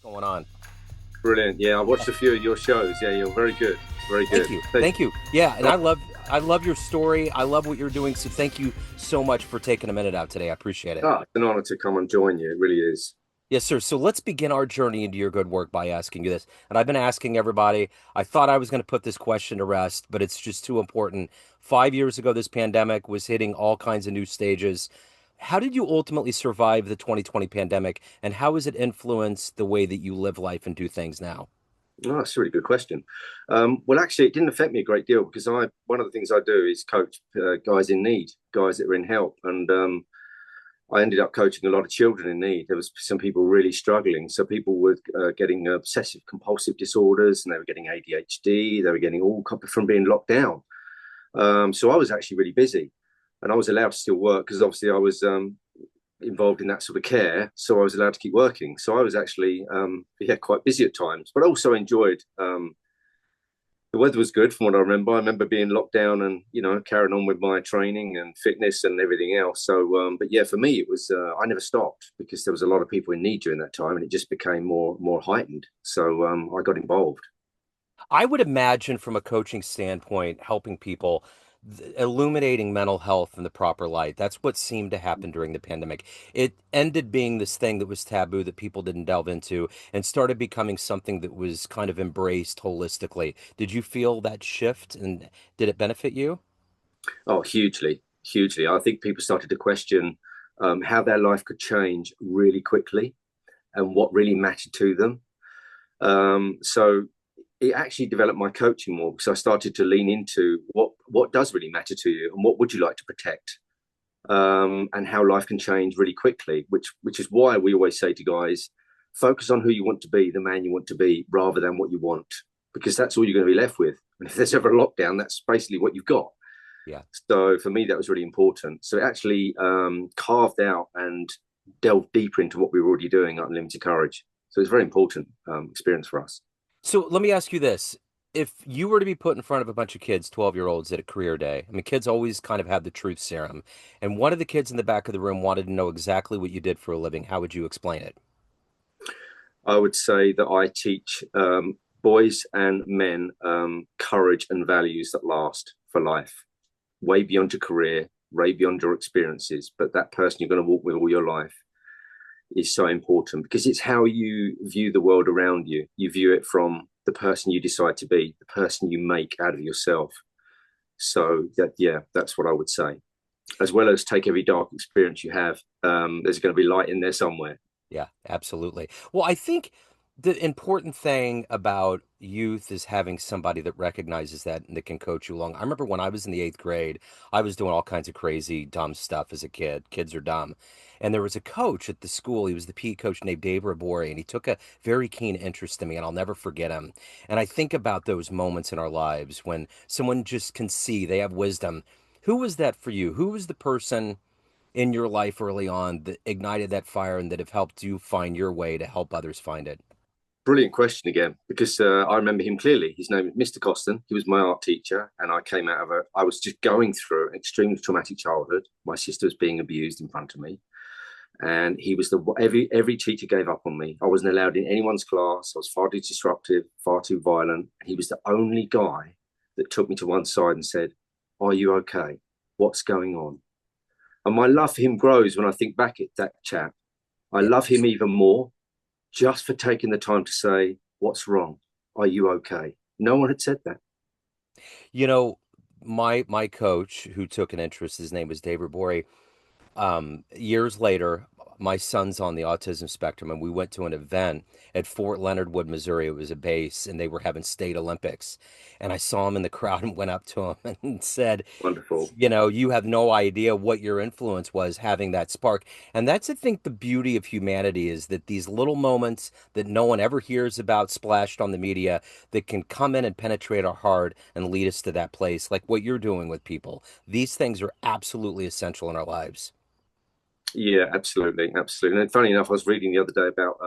going on. Brilliant. Yeah, I watched a few of your shows. Yeah, you're very good. Very Thank good. you. Thank Thank you. Yeah, and you. I love your story. I love what you're doing. So thank you so much for taking a minute out today. I appreciate it. It's an honor to come and join you. It really is. Yes, sir. So let's begin our journey into your good work by asking you this. And I've been asking everybody. I thought I was going to put this question to rest, but it's just too important. 5 years ago, this pandemic was hitting all kinds of new stages. How did you ultimately survive the 2020 pandemic, and how has it influenced the way that you live life and do things now? Oh, that's a really good question. Well, actually, it didn't affect me a great deal because I one of the things I do is coach guys in need, guys that are in help, and I ended up coaching a lot of children in need. There was some people really struggling. So people were getting obsessive compulsive disorders, and they were getting ADHD. They were getting all from being locked down. So I was actually really busy, and I was allowed to still work because obviously I was involved in that sort of care, so I was allowed to keep working. So I was actually, yeah, quite busy at times, but also enjoyed. The weather was good from what I remember. I remember being locked down and carrying on with my training and fitness and everything else. So, but yeah, for me, it was I never stopped because there was a lot of people in need during that time, and it just became more heightened. So I got involved. I would imagine from a coaching standpoint, helping people, illuminating mental health in the proper light. That's what seemed to happen during the pandemic. It ended being this thing that was taboo that people didn't delve into and started becoming something that was kind of embraced holistically. Did you feel that shift and did it benefit you? Oh, hugely, hugely. I think people started to question how their life could change really quickly and what really mattered to them. So it actually developed my coaching more because I started to lean into what does really matter to you and what would you like to protect, and how life can change really quickly. Which is why we always say to guys, focus on who you want to be, the man you want to be, rather than what you want, because that's all you're going to be left with. And if there's ever a lockdown, that's basically what you've got. Yeah. So for me, that was really important. So it actually carved out and delved deeper into what we were already doing at Unlimited Courage. So it's a very important experience for us. So let me ask you this. If you were to be put in front of a bunch of kids, 12-year-olds at a career day, I mean, kids always kind of have the truth serum. And one of the kids in the back of the room wanted to know exactly what you did for a living. How would you explain it? I would say that I teach boys and men courage and values that last for life, way beyond your career, way beyond your experiences. But that person you're going to walk with all your life is so important because it's how you view the world around you. You view it from the person you decide to be, the person you make out of yourself. So that, yeah, that's what I would say. As well as take every dark experience you have, there's going to be light in there somewhere. Yeah, absolutely. Well, I think the important thing about youth is having somebody that recognizes that and that can coach you along. I remember when I was in the eighth grade, I was doing all kinds of crazy, dumb stuff as a kid. Kids are dumb. And there was a coach at the school. He was the PE coach named Dave Rabori, and he took a very keen interest in me, and I'll never forget him. And I think about those moments in our lives when someone just can see they have wisdom. Who was that for you? Who was the person in your life early on that ignited that fire and that have helped you find your way to help others find it? Brilliant question again, because I remember him clearly. His name is Mr. Coston. He was my art teacher, and I came out of I was just going through an extremely traumatic childhood. My sister was being abused in front of me, and he was every teacher gave up on me. I wasn't allowed in anyone's class. I was far too disruptive, far too violent. He was the only guy that took me to one side and said, "Are you okay? What's going on?" And my love for him grows when I think back at that chap. I Yeah. love him even more just for taking the time to say, "What's wrong? Are you okay?" No one had said that. You know, my coach who took an interest, his name was Dave Rabori. Years later, my son's on the autism spectrum, and we went to an event at Fort Leonard Wood, Missouri. It was a base, and they were having state Olympics. And I saw him in the crowd and went up to him and said, Wonderful. you have no idea what your influence was having that spark. And that's, I think, the beauty of humanity is that these little moments that no one ever hears about splashed on the media that can come in and penetrate our heart and lead us to that place, like what you're doing with people. These things are absolutely essential in our lives. Yeah, absolutely, absolutely. And funny enough, I was reading the other day about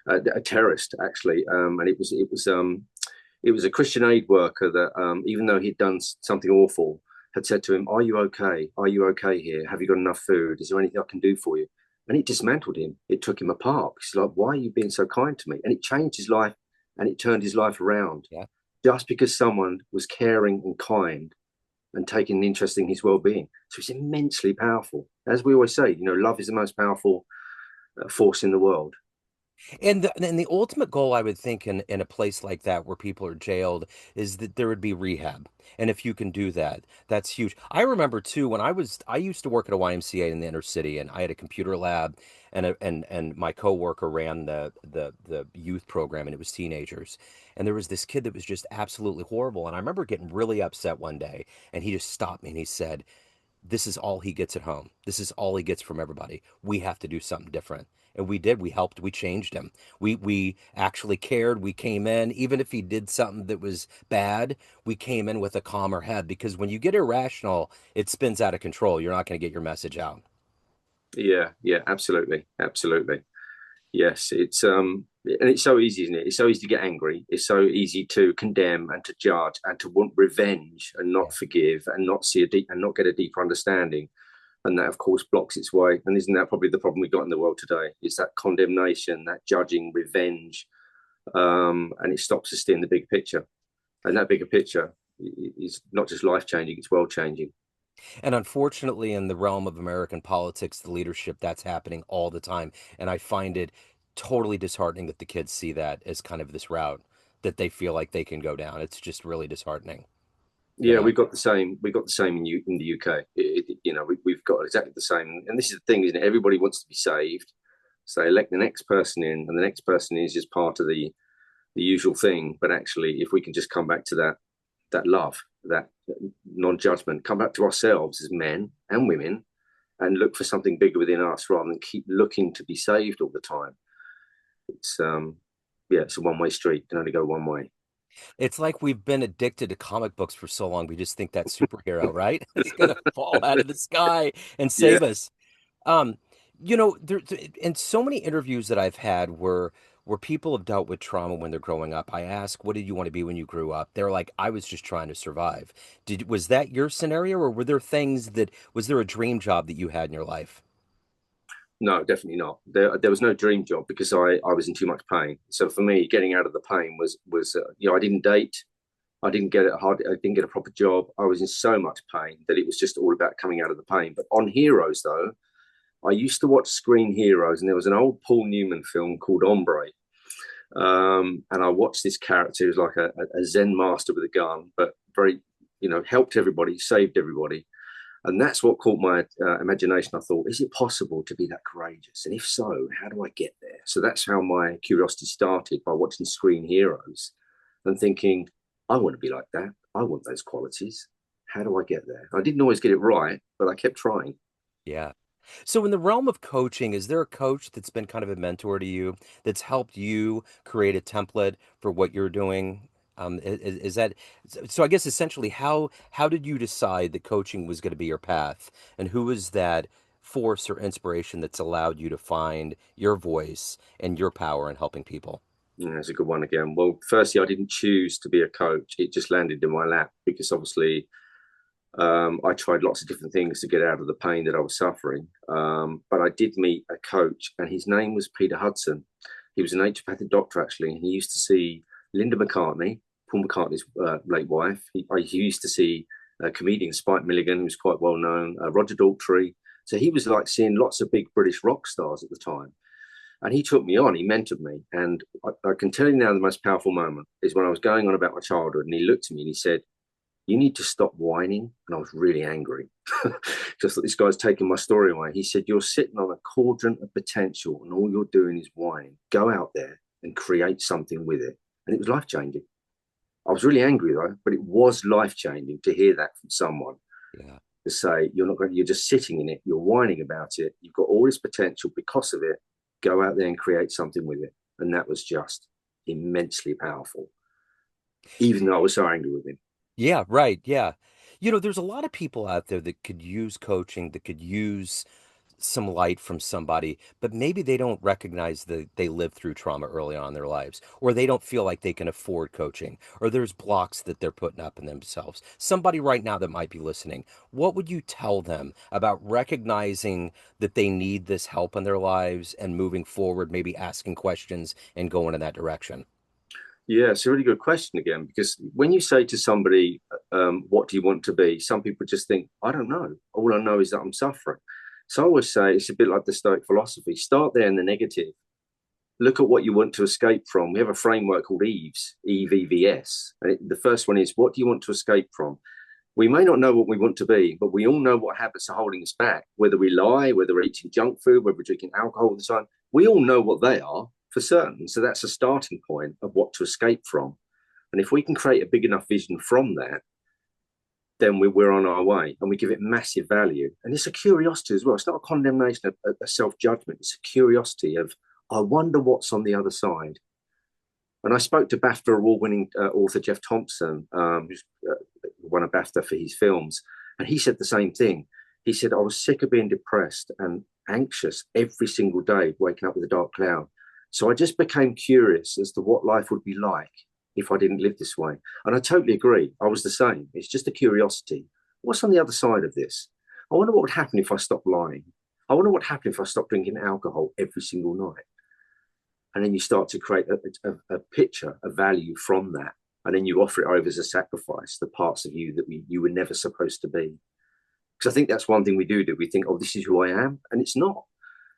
a terrorist actually, and it was a Christian aid worker that even though he'd done something awful, had said to him, "Are you okay? Are you okay here? Have you got enough food? Is there anything I can do for you?" And it dismantled him. It took him apart. He's like, why are you being so kind to me? And it changed his life and it turned his life around Yeah. just because someone was caring and kind and taking an interest in his well-being. So it's immensely powerful. As we always say, love is the most powerful force in the world. And the ultimate goal, I would think, in a place like that where people are jailed, is that there would be rehab. And if you can do that, that's huge. I remember too when I used to work at a YMCA in the inner city, and I had a computer lab, and my coworker ran the youth program, and it was teenagers. And there was this kid that was just absolutely horrible. And I remember getting really upset one day, and he just stopped me and he said, this is all he gets at home. This is all he gets from everybody. We have to do something different. And we did. We helped. We changed him. We actually cared. We came in, even if he did something that was bad, we came in with a calmer head because when you get irrational, it spins out of control. You're not going to get your message out. Yeah, yeah, absolutely, absolutely. Yes, and it's so easy, isn't it? It's so easy to get angry. It's so easy to condemn and to judge and to want revenge and Yeah. not forgive and not see a deep and not get a deeper understanding. And that, of course, blocks its way. And isn't that probably the problem we got in the world today? It's that condemnation, that judging, revenge, and it stops us seeing the big picture. And that bigger picture is not just life changing; it's world changing. And unfortunately, in the realm of American politics, the leadership, that's happening all the time. And I find it totally disheartening that the kids see that as kind of this route that they feel like they can go down. It's just really disheartening, you Yeah, know? we've got the same. We got the same in the UK. We've got exactly the same. And this is the thing, isn't it? Everybody wants to be saved, so they elect the next person in, and the next person is just part of the usual thing. But actually, if we can just come back to that love, that non-judgment, come back to ourselves as men and women, and look for something bigger within us, rather than keep looking to be saved all the time. It's yeah, it's a one-way street. It can only go one way. It's like we've been addicted to comic books for so long. We just think that superhero, right? It's gonna fall out of the sky and Yeah. save us. Um, there in so many interviews that I've had where people have dealt with trauma when they're growing up, I ask, what did you want to be when you grew up? They're like, I was just trying to survive. Was that your scenario, or were there things that was there a dream job that you had in your life? No, definitely not. There was no dream job because I was in too much pain. So for me, getting out of the pain was I didn't date, I didn't get it hard, I didn't get a proper job. I was in so much pain that it was just all about coming out of the pain. But on Heroes, though, I used to watch Screen Heroes, and there was an old Paul Newman film called Ombre, and I watched this character who was like a Zen master with a gun, but very helped everybody, saved everybody. And that's what caught my imagination. I thought, is it possible to be that courageous? And if so, how do I get there? So that's how my curiosity started, by watching Screen Heroes and thinking, I want to be like that. I want those qualities. How do I get there? I didn't always get it right, but I kept trying. Yeah. So in the realm of coaching, is there a coach that's been kind of a mentor to you that's helped you create a template for what you're doing? Is that so? I guess essentially, how did you decide that coaching was going to be your path, and who was that force or inspiration that's allowed you to find your voice and your power in helping people? Yeah, that's a good one again. Well, firstly, I didn't choose to be a coach. It just landed in my lap because obviously I tried lots of different things to get out of the pain that I was suffering. But I did meet a coach, and his name was Peter Hudson. He was a naturopathic doctor, actually, and he used to see Linda McCartney, Paul McCartney's late wife. He used to see comedian Spike Milligan, who was quite well known, Roger Daltrey. So he was like seeing lots of big British rock stars at the time. And he took me on, he mentored me. And I can tell you now, the most powerful moment is when I was going on about my childhood, and he looked at me and he said, you need to stop whining. And I was really angry. Just that this guy's taking my story away. He said, you're sitting on a cauldron of potential and all you're doing is whining. Go out there and create something with it. And it was life changing. I was really angry though, but it was life changing to hear that from someone, Yeah. to say, you're not going, you're just sitting in it, you're whining about it, you've got all this potential because of it. Go out there and create something with it. And that was just immensely powerful, even though I was so angry with him. Yeah, right. Yeah. There's a lot of people out there that could use coaching, that could use some light from somebody, but maybe they don't recognize that they lived through trauma early on in their lives, or they don't feel like they can afford coaching, or there's blocks that they're putting up in themselves. Somebody right now that might be listening, what would you tell them about recognizing that they need this help in their lives and moving forward, maybe asking questions and going in that direction? Yeah, it's a really good question again, because when you say to somebody, what do you want to be? Some people just think, I don't know. All I know is that I'm suffering. So I always say it's a bit like the Stoic philosophy. Start there in the negative. Look at what you want to escape from. We have a framework called EVES, EVVS. And the first one is, what do you want to escape from? We may not know what we want to be, but we all know what habits are holding us back. Whether we lie, whether we're eating junk food, whether we're drinking alcohol all the time, we all know what they are for certain. So that's a starting point of what to escape from. And if we can create a big enough vision from that, then we're on our way, and we give it massive value. And it's a curiosity as well. It's not a condemnation, a self judgment. It's a curiosity of, I wonder what's on the other side. And I spoke to BAFTA award-winning author Jeff Thompson, who's won a BAFTA for his films, and he said the same thing. He said, I was sick of being depressed and anxious every single day, waking up with a dark cloud. So I just became curious as to what life would be like if I didn't live this way. And I totally agree. I was the same. It's just a curiosity. What's on the other side of this? I wonder what would happen if I stopped lying. I wonder what would happen if I stopped drinking alcohol every single night. And then you start to create a picture, a value from that. And then you offer it over as a sacrifice, the parts of you that you were never supposed to be. Because I think that's one thing we do. We think, oh, this is who I am. And it's not.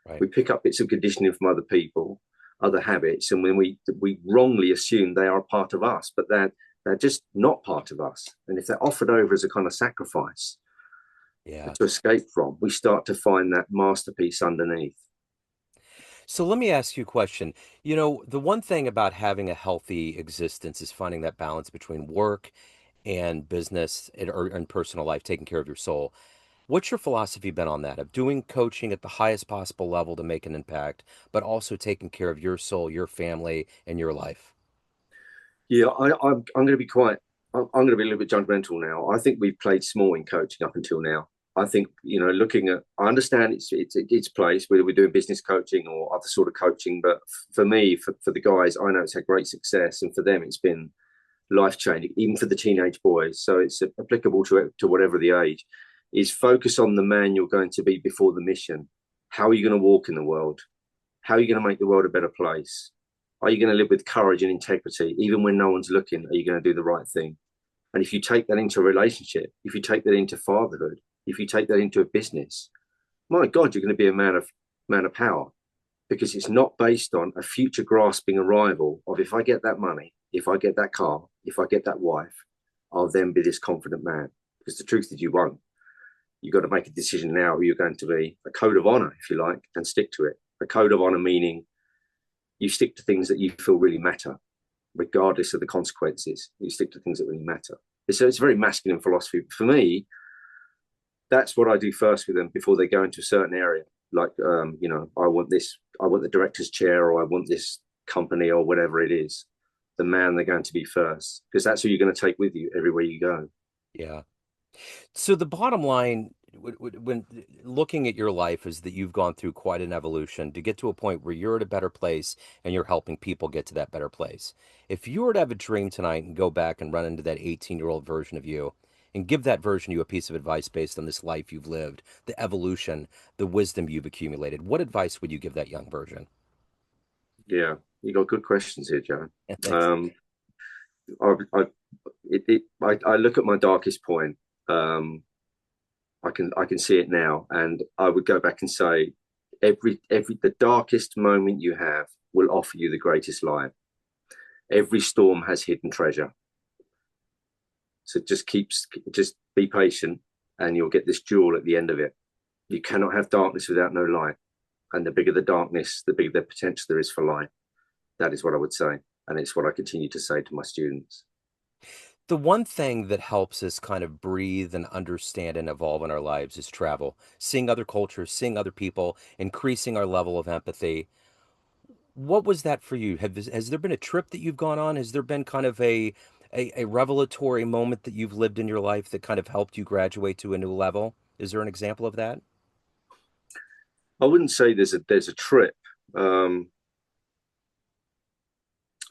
Right. We pick up bits of conditioning from other people, other habits. And when we wrongly assume they are a part of us, but they're just not part of us. And if they're offered over as a kind of sacrifice Yeah. to escape from, we start to find that masterpiece underneath. So let me ask you a question. You know, the one thing about having a healthy existence is finding that balance between work and business and personal life, taking care of your soul. What's your philosophy been on that, of doing coaching at the highest possible level to make an impact, but also taking care of your soul, your family, and your life? Yeah, I'm going to be quite. I'm going to be a little bit judgmental now. I think we've played small in coaching up until now. I think, looking at. I understand its place, whether we're doing business coaching or other sort of coaching, but for me, for the guys, I know it's had great success, and for them, it's been life changing, even for the teenage boys. So it's applicable to whatever the age. Is focus on the man you're going to be before the mission. How are you going to walk in the world? How are you going to make the world a better place? Are you going to live with courage and integrity, even when no one's looking? Are you going to do the right thing? And if you take that into a relationship, if you take that into fatherhood, if you take that into a business, my God, you're going to be a man of power, because it's not based on a future grasping arrival of, if I get that money, if I get that car, if I get that wife, I'll then be this confident man. Because the truth is, you won't. You've got to make a decision now who you're going to be, a code of honor, if you like, and stick to it. A code of honor meaning you stick to things that you feel really matter, regardless of the consequences. You stick to things that really matter. It's a very masculine philosophy. For me, that's what I do first with them before they go into a certain area. Like, I want this, I want the director's chair, or I want this company, or whatever it is. The man they're going to be first, because that's who you're going to take with you everywhere you go. Yeah. So the bottom line, when looking at your life, is that you've gone through quite an evolution to get to a point where you're at a better place and you're helping people get to that better place. If you were to have a dream tonight and go back and run into that 18-year-old version of you and give that version of you a piece of advice based on this life you've lived, the evolution, the wisdom you've accumulated, what advice would you give that young version? Yeah, you got good questions here, Joe. Thanks. Um, I look at my darkest point. Um, I can see it now, and I would go back and say, every the darkest moment you have will offer you the greatest light. Every storm has hidden treasure. So just be patient, and you'll get this jewel at the end of it. You cannot have darkness without no light, and the bigger the darkness, the bigger the potential there is for light. That is what I would say, and it's what I continue to say to my students. The one thing that helps us kind of breathe and understand and evolve in our lives is travel, seeing other cultures, seeing other people, increasing our level of empathy. What was that for you? Has there been a trip that you've gone on? Has there been kind of a revelatory moment that you've lived in your life that kind of helped you graduate to a new level? Is there an example of that? I wouldn't say there's a trip. Um,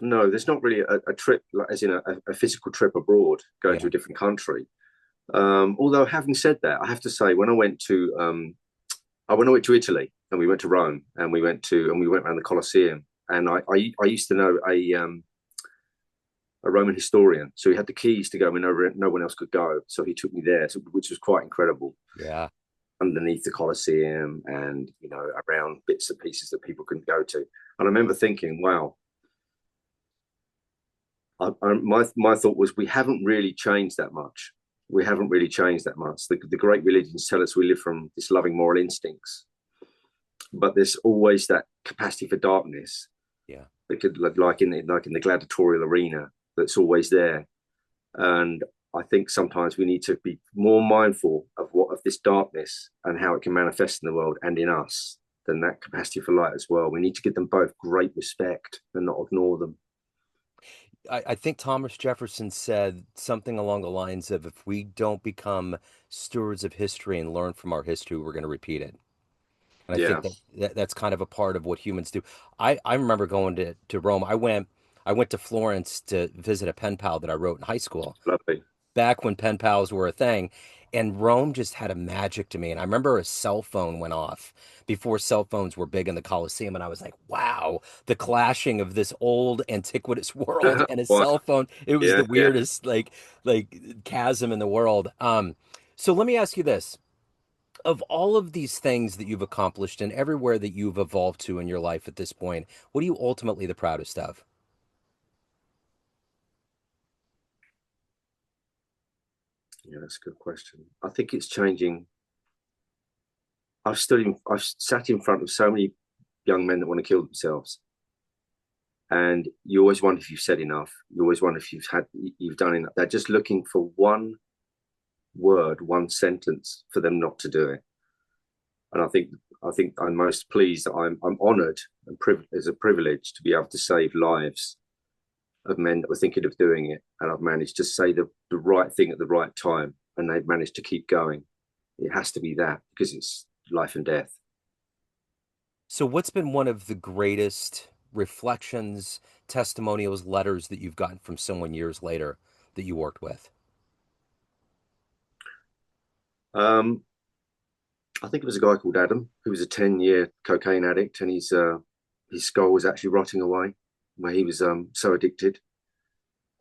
no, there's not really a trip, like, as in a physical trip abroad, going to Yeah, a different country. Although having said that, I have to say when I went to Italy and we went to Rome and we went around the Colosseum, and I used to know a Roman historian, so he had the keys to go when no one else could go. So he took me there, which was quite incredible, yeah. underneath the Colosseum and around bits and pieces that people couldn't go to. And I remember thinking, wow, my thought was we haven't really changed that much. We haven't really changed that much. The great religions tell us we live from this loving moral instincts, but there's always that capacity for darkness Yeah. that could, like in the gladiatorial arena, that's always there. And I think sometimes we need to be more mindful of this darkness and how it can manifest in the world and in us than that capacity for light as well. We need to give them both great respect and not ignore them. I think Thomas Jefferson said something along the lines of if we don't become stewards of history and learn from our history, we're going to repeat it. And I think Yeah, that's kind of a part of what humans do. I remember going to Rome. I went to Florence to visit a pen pal that I wrote in high school, lovely. back when pen pals were a thing. And Rome just had a magic to me. And I remember a cell phone went off before cell phones were big in the Colosseum. And I was like, wow, the clashing of this old antiquitous world and a Why? cell phone. It was Yeah, the yeah. weirdest chasm in the world. So let me ask you this. Of all of these things that you've accomplished and everywhere that you've evolved to in your life at this point, what are you ultimately the proudest of? Yeah, that's a good question. I think it's changing. I've sat in front of so many young men that want to kill themselves, and you always wonder if you've said enough. You always wonder if you've done enough. They're just looking for one word, one sentence for them not to do it. And I think I'm most pleased that I'm honoured and as a privilege to be able to save lives of men that were thinking of doing it, and I've managed to say the right thing at the right time, and they've managed to keep going. It has to be that because it's life and death. So, what's been one of the greatest reflections, testimonials, letters that you've gotten from someone years later that you worked with? Um, I think it was a guy called Adam who was a 10-year cocaine addict, and his skull was actually rotting away, where he was so addicted.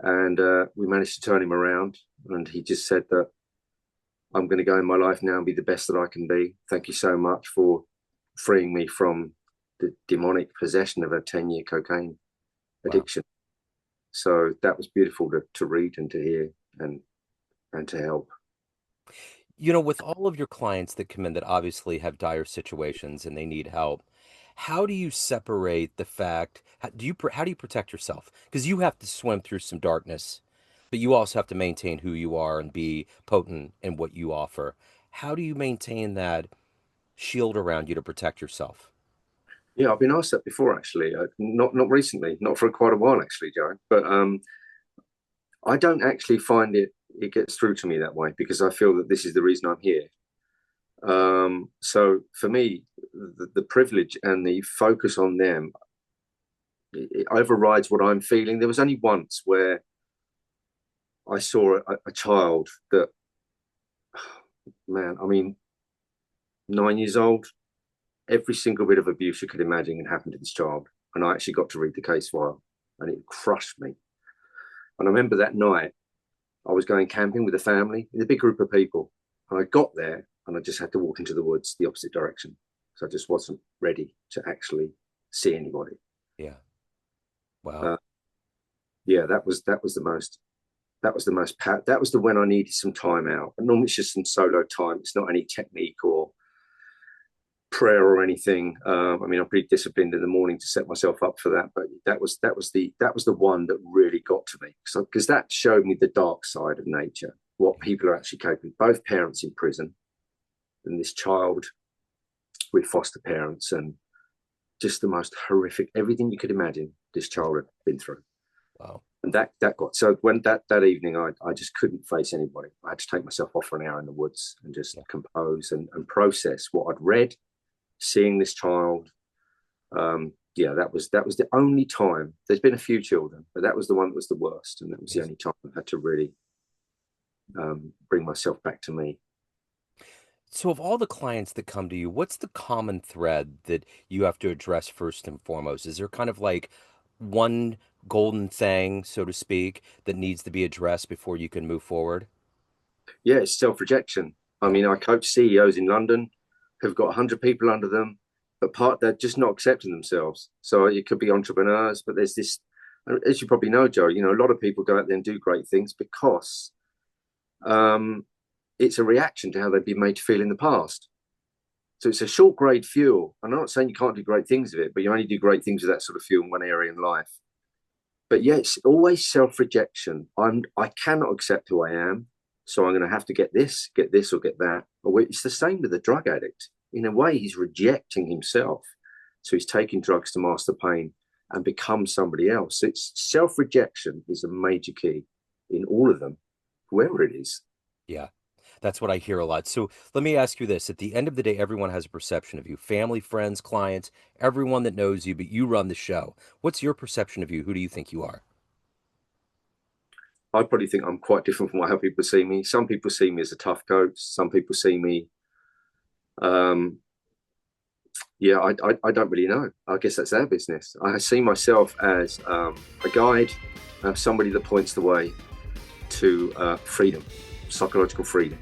And we managed to turn him around, and he just said that I'm going to go in my life now and be the best that I can be. Thank you so much for freeing me from the demonic possession of a 10-year cocaine Wow. addiction. So that was beautiful to read and to hear and to help. With all of your clients that come in that obviously have dire situations and they need help, how do you separate the fact, how do you protect yourself? Because you have to swim through some darkness, but you also have to maintain who you are and be potent in what you offer. How do you maintain that shield around you to protect yourself? Yeah, I've been asked that before, actually. Not recently, not for quite a while, actually, Joe. But I don't actually find it gets through to me that way because I feel that this is the reason I'm here. So for me, the privilege and the focus on them, it overrides what I'm feeling. There was only once where I saw a child that, man, I mean, 9 years old, every single bit of abuse you could imagine happened to this child. And I actually got to read the case file, and it crushed me. And I remember that night, I was going camping with a family, with a big group of people. And I got there and I just had to walk into the woods the opposite direction. So I just wasn't ready to actually see anybody. Yeah. Wow. Uh, yeah, that was the when I needed some time out. And normally it's just some solo time. It's not any technique or prayer or anything. I mean, I'm pretty disciplined in the morning to set myself up for that. But that was the one that really got to me because that showed me the dark side of nature, what people are actually capable of. Both parents in prison, and this child with foster parents, and just the most horrific everything you could imagine this child had been through. Wow. And that got so when that evening I just couldn't face anybody. I had to take myself off for an hour in the woods and just Yeah. compose and process what I'd read seeing this child. Yeah, that was the only time. There's been a few children, but that was the one that was the worst, and that was the Yes. only time I had to really bring myself back to me. So, of all the clients that come to you, what's the common thread that you have to address first and foremost? Is there kind of like one golden thing, so to speak, that needs to be addressed before you can move forward? Yeah, it's self-rejection. I Yeah. mean, I coach CEOs in London who've got 100 people under them, but they're just not accepting themselves. So it could be entrepreneurs, but there's this, as you probably know, Joe, a lot of people go out there and do great things because um, it's a reaction to how they've been made to feel in the past. So it's a short grade fuel. And I'm not saying you can't do great things with it, but you only do great things with that sort of fuel in one area in life. But yeah, it's always self-rejection. I cannot accept who I am, so I'm going to have to get this, or get that. It's the same with the drug addict. In a way, he's rejecting himself, so he's taking drugs to mask the pain and become somebody else. It's self-rejection is a major key in all of them, whoever it is. Yeah. That's what I hear a lot. So let me ask you this. At the end of the day, everyone has a perception of you, family, friends, clients, everyone that knows you, but you run the show. What's your perception of you? Who do you think you are? I probably think I'm quite different from how people see me. Some people see me as a tough coach. Some people see me um, yeah, I don't really know. I guess that's their business. I see myself as a guide, somebody that points the way to freedom, psychological freedom,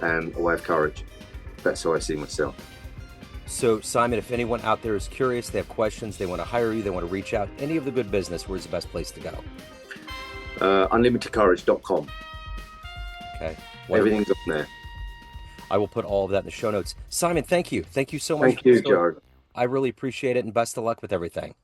and a way of courage. That's how I see myself. So, Simon, if anyone out there is curious, they have questions, they want to hire you, they want to reach out, any of the good business, where's the best place to go? Unlimitedcourage.com. Okay. Wonderful. Everything's on there. I will put all of that in the show notes. Simon, thank you. Thank you so much for Thank the you, story. Joe. I really appreciate it, and best of luck with everything.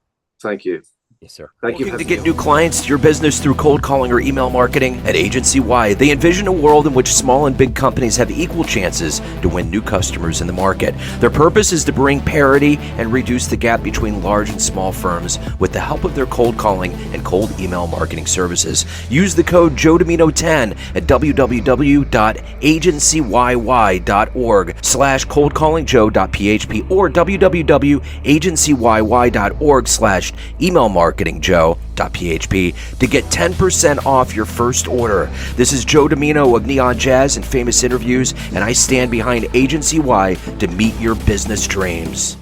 Thank you. Yes, sir. Thank you for Looking to having get me. new clients to your business through cold calling or email marketing? At Agency Y, they envision a world in which small and big companies have equal chances to win new customers in the market. Their purpose is to bring parity and reduce the gap between large and small firms with the help of their cold calling and cold email marketing services. Use the code Joe Dimino 10 at www.agencyyyy.org/coldcallingjoe.php or www.agencyyyy.org/emailmarketingjoe.php to get 10% off your first order. This is Joe Dimino of Neon Jazz and Famous Interviews, and I stand behind Agency Y to meet your business dreams.